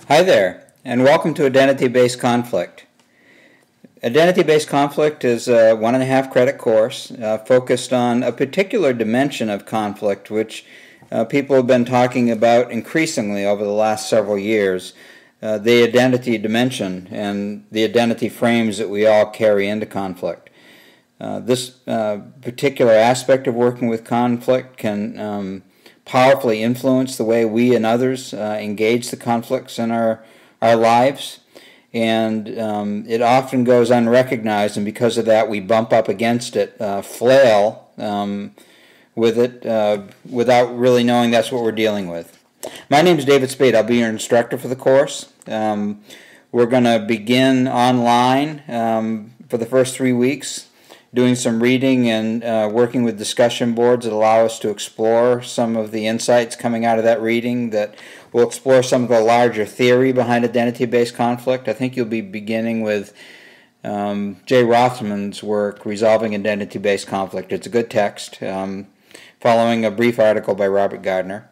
Hi there, and welcome to Identity-Based Conflict. Identity-Based Conflict is a 1.5 credit course focused on a particular dimension of conflict which people have been talking about increasingly over the last several years, the identity dimension and the identity frames that we all carry into conflict. This particular aspect of working with conflict can powerfully influence the way we and others engage the conflicts in our lives, and it often goes unrecognized, and because of that we bump up against it, flail with it without really knowing that's what we're dealing with. My name is David Spade. I'll be your instructor for the course. We're going to begin online for the first 3 weeks, doing some reading and working with discussion boards that allow us to explore some of the insights coming out of that reading, that will explore some of the larger theory behind identity-based conflict. I think you'll be beginning with Jay Rothman's work, Resolving Identity-Based Conflict. It's a good text, following a brief article by Robert Gardner.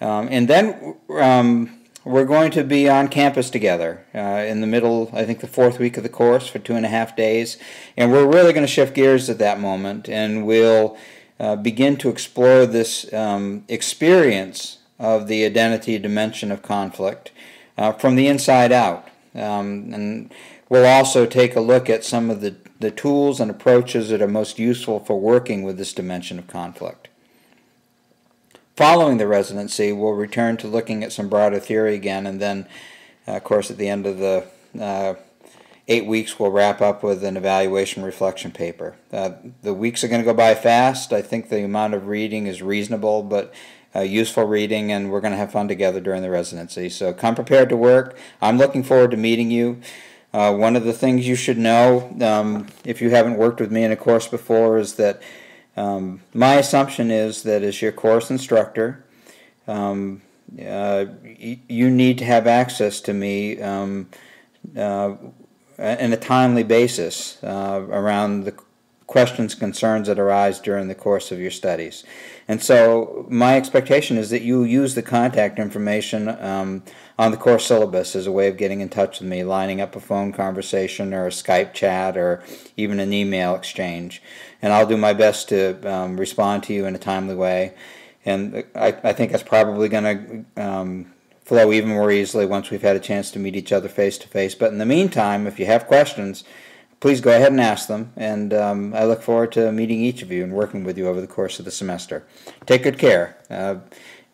And then we're going to be on campus together in the middle, I think the 4th week of the course, for 2.5 days. And we're really going to shift gears at that moment, and we'll begin to explore this experience of the identity dimension of conflict from the inside out. And we'll also take a look at some of the tools and approaches that are most useful for working with this dimension of conflict. Following the residency, we'll return to looking at some broader theory again, and then, of course, at the end of the 8 weeks, we'll wrap up with an evaluation reflection paper. The weeks are going to go by fast. I think the amount of reading is reasonable, but useful reading, and we're going to have fun together during the residency. So come prepared to work. I'm looking forward to meeting you. One of the things you should know, if you haven't worked with me in a course before, is that my assumption is that as your course instructor, you need to have access to me on a timely basis around the questions, concerns that arise during the course of your studies. And so my expectation is that you use the contact information on the course syllabus as a way of getting in touch with me, lining up a phone conversation or a Skype chat or even an email exchange. And I'll do my best to respond to you in a timely way. And I think that's probably going to flow even more easily once we've had a chance to meet each other face to face. But in the meantime, if you have questions, please go ahead and ask them. And I look forward to meeting each of you and working with you over the course of the semester. Take good care.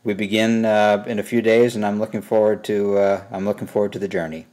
We begin in a few days, and I'm looking forward to the journey.